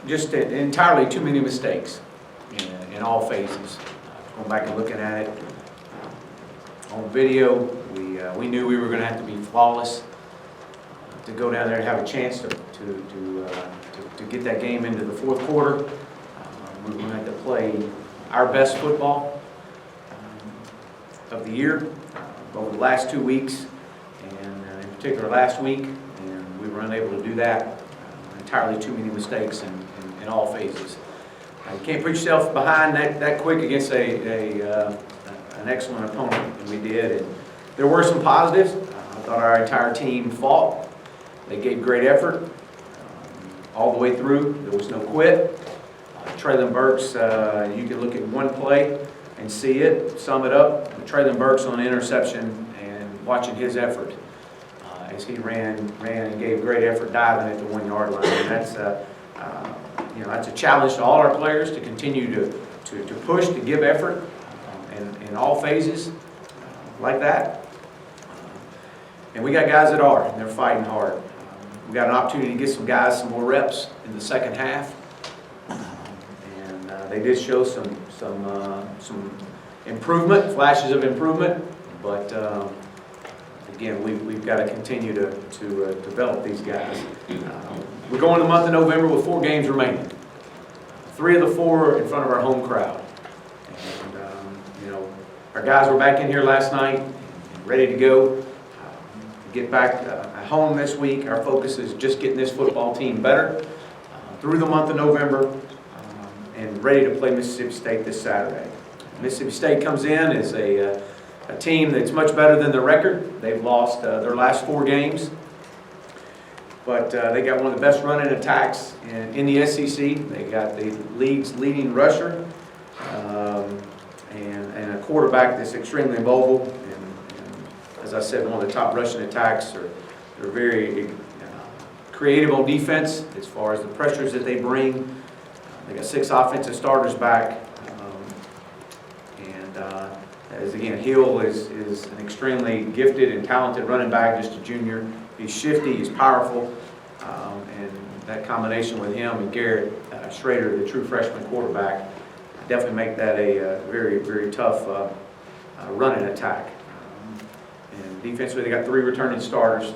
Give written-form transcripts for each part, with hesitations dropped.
Just entirely too many mistakes in all phases. Going back and looking at it on video, we knew we were going to have to be flawless to go down there and have a chance to get that game into the fourth quarter. We were going to have to play our best football of the year over the last 2 weeks, and in particular last week, and we were unable to do that. Entirely too many mistakes in all phases. You can't put yourself behind that quick against an excellent opponent, and we did. And there were some positives. I thought our entire team fought. They gave great effort all the way through. There was no quit. Traylon Burks, you can look at one play and see it, sum it up. Traylon Burks on interception and watching his effort as he ran and gave great effort diving at the 1 yard line. And that's that's a challenge to all our players to continue to push, to give effort in all phases like that. And we got guys that are, and they're fighting hard. We got an opportunity to get some guys some more reps in the second half. They did show some improvement, flashes of improvement, but again, we've got to continue to develop these guys. We're going the month of November with 4 games remaining. 3 of the 4 in front of our home crowd. And our guys were back in here last night, ready to go. Get back at home this week. Our focus is just getting this football team better through the month of November. And ready to play Mississippi State this Saturday. Mississippi State comes in as a team that's much better than their record. They've lost their last 4 games, but they got one of the best running attacks in the SEC. They got the league's leading rusher and a quarterback that's extremely mobile. And as I said, one of the top rushing attacks. They're very creative on defense as far as the pressures that they bring. They got 6 offensive starters back, as again, Hill is an extremely gifted and talented running back, just a junior. He's shifty, he's powerful, and that combination with him and Garrett Schrader, the true freshman quarterback, definitely make that a very, very tough running attack. And defensively, they got 3 returning starters.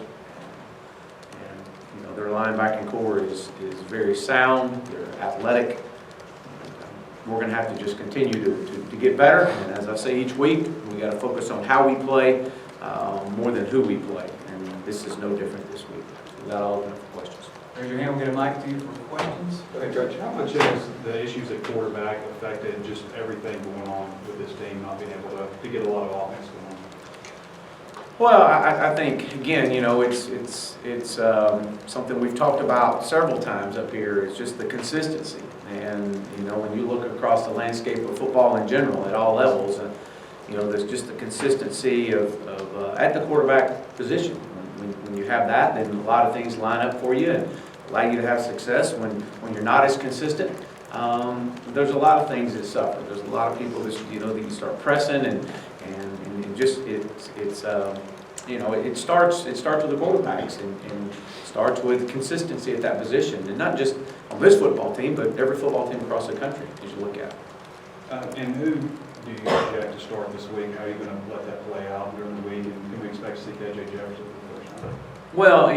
Their linebacking core is very sound. They're athletic. We're going to have to just continue to get better. And as I say each week, we got to focus on how we play more than who we play. And this is no different this week. With that, I'll open up for questions. Raise your hand. We'll get a mic to you for questions. Go ahead, Coach. How much has the issues at quarterback affected just everything going on with this team not being able to get a lot of offense going on? Well, I think, again, it's something we've talked about several times up here. It's just the consistency. And, when you look across the landscape of football in general at all levels, there's just the consistency of at the quarterback position. When you have that, then a lot of things line up for you and allow you to have success. When you're not as consistent, there's a lot of things that suffer. There's a lot of people that, that you start pressing and just it starts with the quarterbacks and starts with consistency at that position, and not just on this football team, but every football team across the country as you look at it. And who do you project to start this week? How are you going to let that play out during the week? And can we expect to see KJ Jefferson for the first time? Well,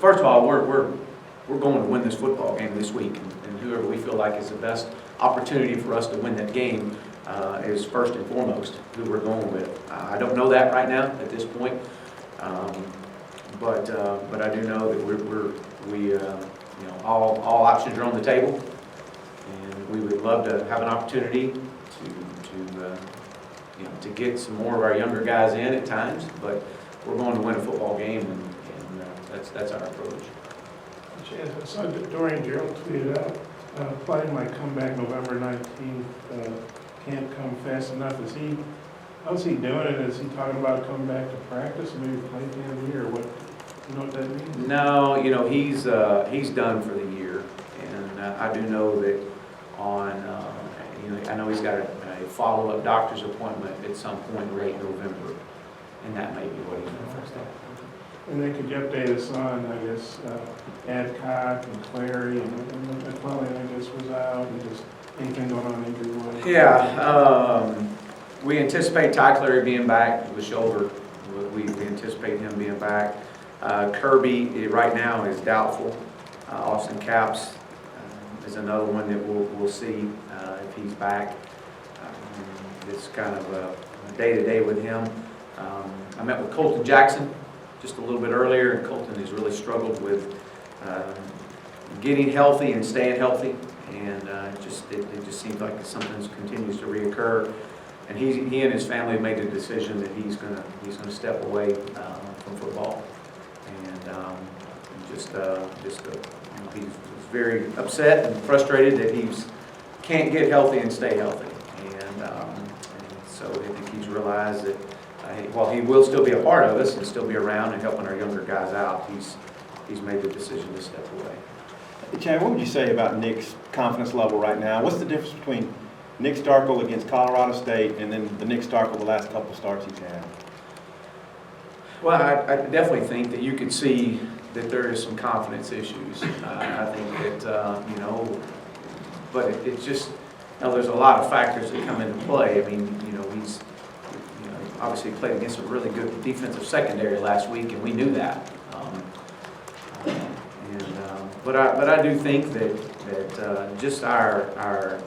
first of all, we're going to win this football game this week, and whoever we feel like is the best opportunity for us to win that game is first and foremost who we're going with. I don't know that right now at this point, but I do know that all options are on the table, and we would love to have an opportunity to get some more of our younger guys in at times. But we're going to win a football game, and that's our approach. I saw Dorian Gerald tweeted out, playing might come back November 19th. Can't come fast enough. How's he doing it? Is he talking about coming back to practice, maybe play at the end of the year? What, you know what that means? No, he's done for the year, and I do know that I know he's got a follow-up doctor's appointment at some point late November, and that may be what he's doing. And then could you update us on, I guess, Adcock and Clary and McClellan, I guess, was out, and just anything going on injury-wise? Yeah, we anticipate Ty Clary being back with shoulder. We anticipate him being back. Kirby, right now, is doubtful. Austin Capps is another one that we'll see if he's back. It's kind of a day-to-day with him. I met with Colton Jackson just a little bit earlier, and Colton has really struggled with getting healthy and staying healthy, and it just seems like something continues to reoccur. And he and his family have made the decision that he's gonna step away from football, and he's very upset and frustrated that can't get healthy and stay healthy, and so I think he's realized that while he will still be a part of us and still be around and helping our younger guys out, he's made the decision to step away. Chad, what would you say about Nick's confidence level right now? What's the difference between Nick Starkel against Colorado State and then the Nick Starkel the last couple of starts he's had? Well, I definitely think that you could see that there is some confidence issues. I think that, but it's just, there's a lot of factors that come into play. I mean, he's obviously played against a really good defensive secondary last week, and we knew that. But I do think that just our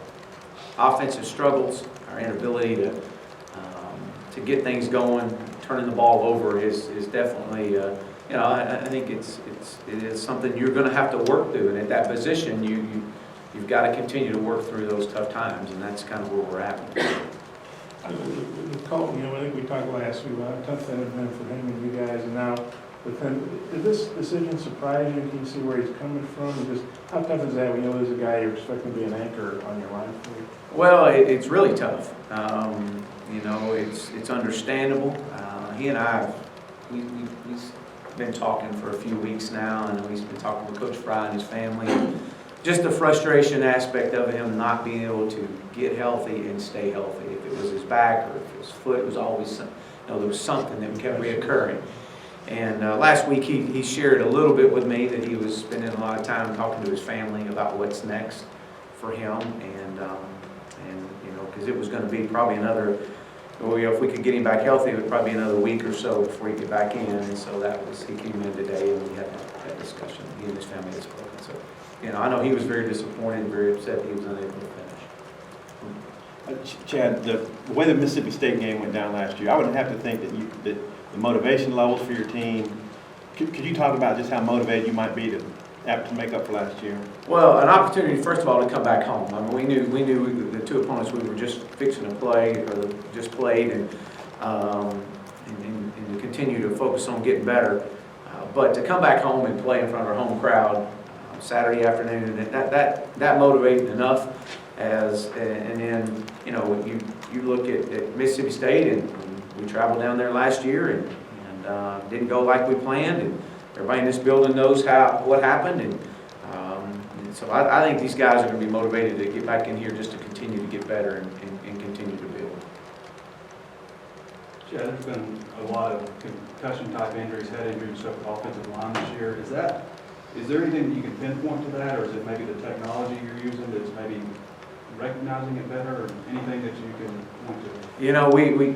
offensive struggles, our inability to get things going, turning the ball over is definitely I think it is something you're going to have to work through, and at that position you've got to continue to work through those tough times, and that's kind of where we're at. With Colton, I think we talked last week about how tough that had been for him and you guys, and now with him, did this decision surprise you? Can you see where he's coming from? And just how tough is that when you lose a guy you're expecting to be an anchor on your line for you? Well, it's really tough. It's understandable. He and I, we've been talking for a few weeks now, and we've been talking with Coach Fry and his family. Just the frustration aspect of him not being able to get healthy and stay healthy. If it was his back or if it was his foot, it was always, there was something that kept reoccurring. And last week he shared a little bit with me that he was spending a lot of time talking to his family about what's next for him, and because it was going to be probably another, if we could get him back healthy, it would probably be another week or so before he get back in. And so he came in today, and we had that discussion. He and his family had spoken. So I know he was very disappointed and very upset that he was unable to finish. Chad, the way the Mississippi State game went down last year, I would have to think that the motivation levels for your team, could you talk about just how motivated you might be to make up for last year? Well, an opportunity, first of all, to come back home. I mean, we knew the two opponents we were just fixing to play, or just played, and continue to focus on getting better. But to come back home and play in front of our home crowd Saturday afternoon, that motivated enough. And then you look at Mississippi State, and we traveled down there last year and didn't go like we planned, and everybody in this building knows what happened, and so I think these guys are going to be motivated to get back in here just to continue to get better and continue to build. Chad, there's been a lot of concussion type injuries, head injuries and stuff with offensive line this year. Is there anything that you can pinpoint to that, or is it maybe the technology you're using that's maybe recognizing it better, or anything that you can point to? We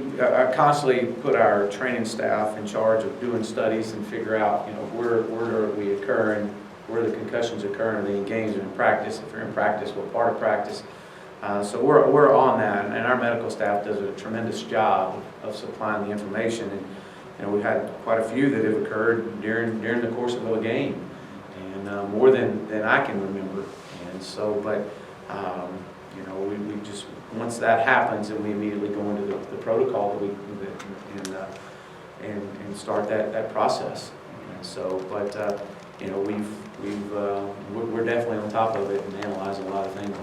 constantly put our training staff in charge of doing studies and figure out, where are we occurring, where the concussions occur, are they in games or in practice? If they're in practice, what part of practice? So we're on that, and our medical staff does a tremendous job of supplying the information. And we've had quite a few that have occurred during the course of a game, and more than I can remember. And so, but we just, once that happens, then we immediately go into the protocol and start that process. And so, but we're definitely on top of it and analyzing a lot of things.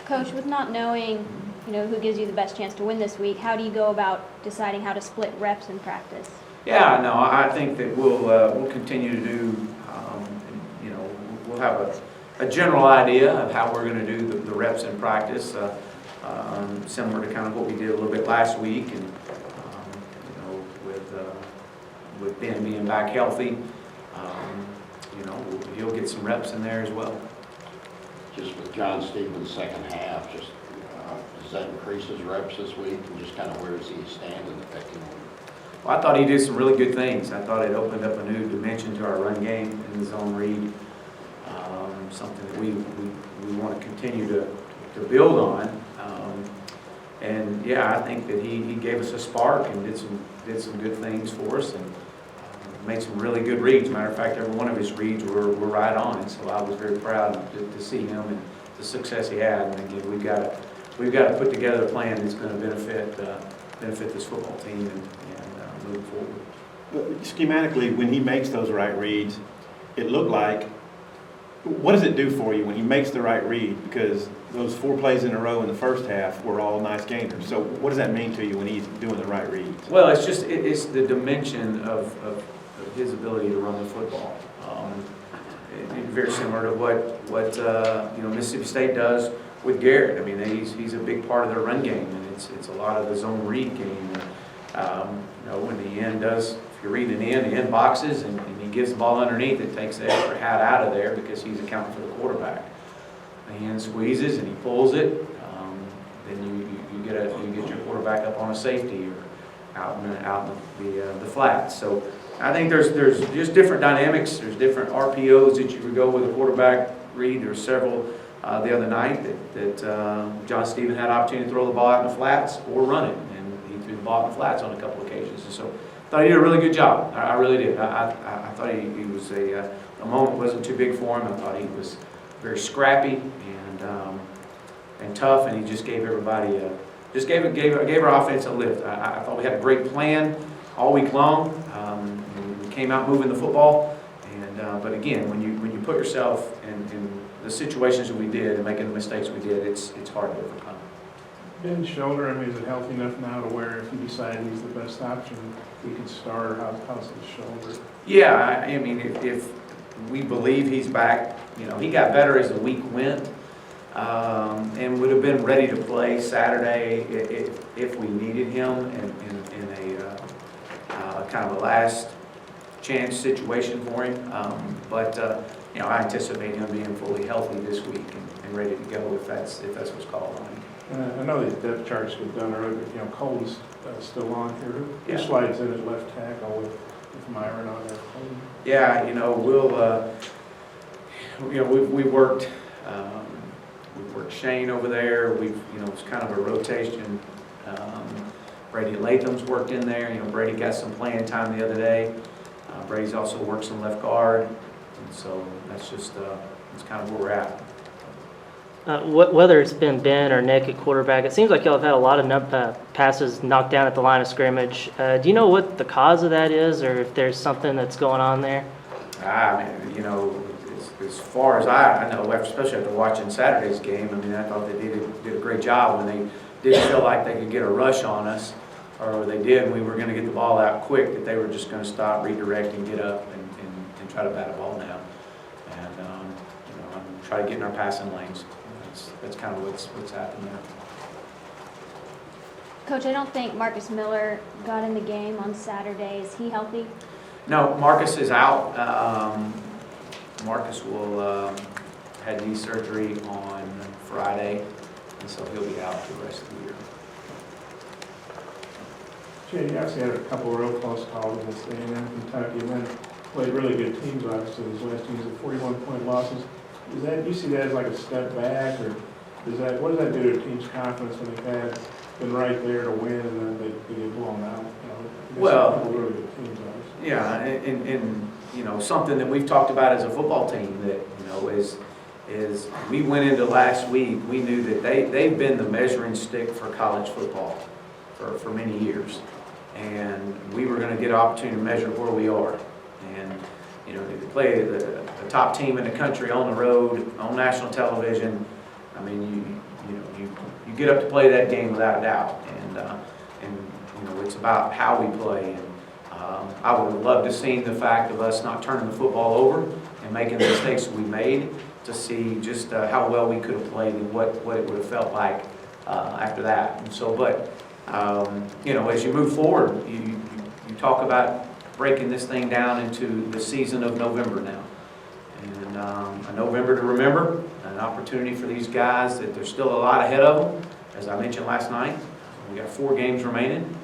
Coach, with not knowing, who gives you the best chance to win this week, how do you go about deciding how to split reps in practice? Yeah, no, I think that we'll continue to do. We'll have a general idea of how we're going to do the reps in practice, similar to kind of what we did a little bit last week, and with Ben being back healthy, he'll get some reps in there as well. Just with John Stevens' second half, just, does that increase his reps this week? And just kind of where does he stand in the pecking order? Well, I thought he did some really good things. I thought it opened up a new dimension to our run game in the zone read, something that we want to continue to build on. And yeah, I think that he gave us a spark and did some good things for us, and made some really good reads. Matter of fact, every one of his reads were right on, and so I was very proud to see him and the success he had. And again, we've got to put together a plan that's going to benefit this football team and move forward. But schematically, when he makes those right reads, it looked like, what does it do for you when he makes the right read? Because those 4 plays in a row in the first half were all nice gainers. So what does that mean to you when he's doing the right reads? Well, it's the dimension of his ability to run the football. Very similar to what Mississippi State does with Garrett. I mean, he's a big part of their run game, and it's a lot of the zone read game. When the end does, if you're reading the end boxes and he gives the ball underneath, it takes the extra hat out of there because he's accounting for the quarterback. The hand squeezes and he pulls it, then you get your quarterback up on a safety or out in the flats. So I think there's just different dynamics. There's different RPOs that you would go with a quarterback read. There's several the other night that John Stevens had opportunity to throw the ball out in the flats or run it, and he threw the ball in the flats on a couple of occasions. And so I thought he did a really good job. I really did. I thought he was the moment wasn't too big for him. I thought he was very scrappy and tough, and he just gave everybody gave our offense a lift. I thought we had a great plan all week long. We came out moving the football, but again, when you put yourself in the situations that we did and making the mistakes we did, it's hard to overcome. Ben's shoulder, I mean, is it healthy enough now to where if you decide he's the best option, we could start, or how's his shoulder? Yeah, I mean, if we believe he's back, he got better as the week went, and would have been ready to play Saturday if we needed him in a kind of a last chance situation for him. But I anticipate him being fully healthy this week and ready to go if that's what's called on him. I know the depth charts get done early, but Cole's still on here. Who Yeah. slides in at left tackle with Myron on there? Yeah, we've worked Shane over there. It's kind of a rotation. Brady Latham's worked in there. Brady got some playing time the other day. Brady's also worked some left guard, and so that's kind of where we're at. Whether it's been Ben or Nick at quarterback, it seems like y'all have had a lot of passes knocked down at the line of scrimmage. Do you know what the cause of that is, or if there's something that's going on there? As far as I know, especially after watching Saturday's game, I thought they did a great job when they didn't feel like they could get a rush on us, or they did, and we were going to get the ball out quick, that they were just going to stop, redirect, and get up and try to bat a ball down, and try to get in our passing lanes. That's kind of what's happened there. Coach, I don't think Marcus Miller got in the game on Saturday. Is he healthy? No, Marcus is out. Marcus had knee surgery on Friday, and so he'll be out for the rest of the year. Jay, you actually had a couple of real close calls in this game in Kentucky, and then played really good teams, obviously, these last teams at 41-point losses. Do you see that as like a step back, or what does that do to a team's confidence when they've been right there to win and then they get blown out? Well, really good teams, obviously. Yeah, and something that we've talked about as a football team that is we went into last week, we knew that they've been the measuring stick for college football for many years, and we were going to get an opportunity to measure where we are. And to play the top team in the country on the road, on national television, you get up to play that game without a doubt, and it's about how we play. And I would have loved to have seen the fact of us not turning the football over and making the mistakes we made, to see just how well we could have played and what it would have felt like after that. And so, but as you move forward, you talk about breaking this thing down into the season of November now. And a November to remember, an opportunity for these guys that there's still a lot ahead of them. As I mentioned last night, we got 4 games remaining,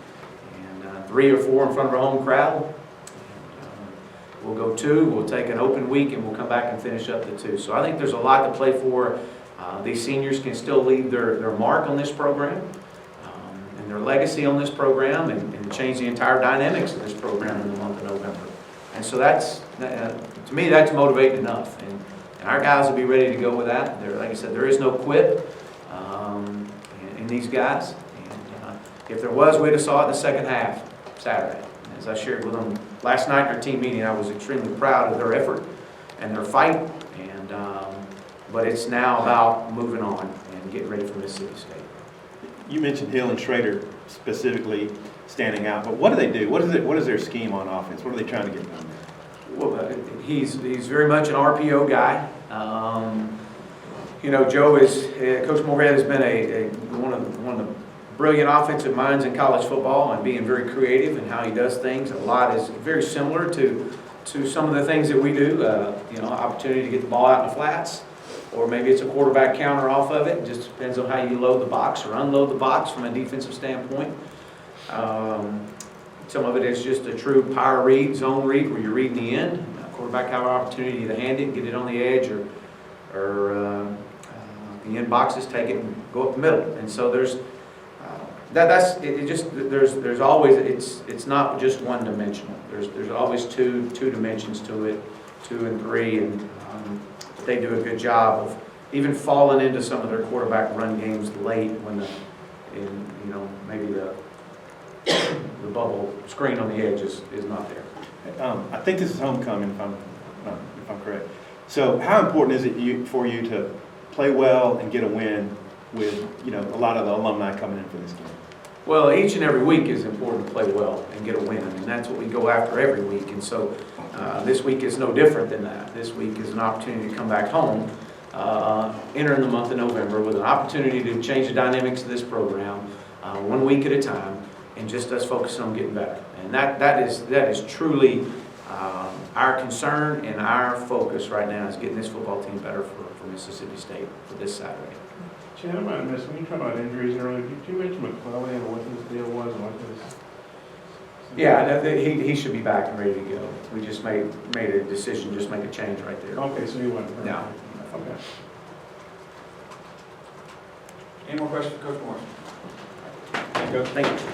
and 3 or 4 in front of our home crowd. And, we'll go 2, we'll take an open week, and we'll come back and finish up the 2. So I think there's a lot to play for. These seniors can still leave their mark on this program, and their legacy on this program, and change the entire dynamics of this program in the month of November. And so that's, to me, that's motivating enough. And our guys will be ready to go with that. Like I said, there is no quit in these guys. And if there was, we'd have saw it in the second half Saturday. As I shared with them last night in our team meeting, I was extremely proud of their effort and their fight. And but it's now about moving on and getting ready for Mississippi State. You mentioned Hill and Schrader specifically standing out, but what do they do? What is their scheme on offense? What are they trying to get done there? Well, he's very much an RPO guy. You know, Joe is Coach Moorhead has been one of the brilliant offensive minds in college football, and being very creative in how he does things. A lot is very similar to some of the things that we do. You know, opportunity to get the ball out in the flats, or maybe it's a quarterback counter off of it. It just depends on how you load the box or unload the box from a defensive standpoint. Some of it is just a true power read, zone read, where you're reading the end. Quarterback have an opportunity to hand it, get it on the edge, or the end boxes, take it and go up the middle. And so there's there's always, it's not just one dimensional. There's always two dimensions to it, 2 and 3, and they do a good job of even falling into some of their quarterback run games late when maybe the bubble screen on the edge is not there. I think this is homecoming, if I'm correct. So how important is it for you to play well and get a win with a lot of the alumni coming in for this game? Well, each and every week is important to play well and get a win, and that's what we go after every week. And so this week is no different than that. This week is an opportunity to come back home, entering the month of November with an opportunity to change the dynamics of this program 1 week at a time, and just us focusing on getting better. And that is truly our concern and our focus right now, is getting this football team better for Mississippi State for this Saturday. Chad, I might have missed, when you talked about injuries earlier, did you mention McClellan and what his deal was and what his... Yeah, he should be back and ready to go. We just made a decision, just make a change right there. Okay, so you went... No. Okay. Any more questions for Coach Morris? Thank you.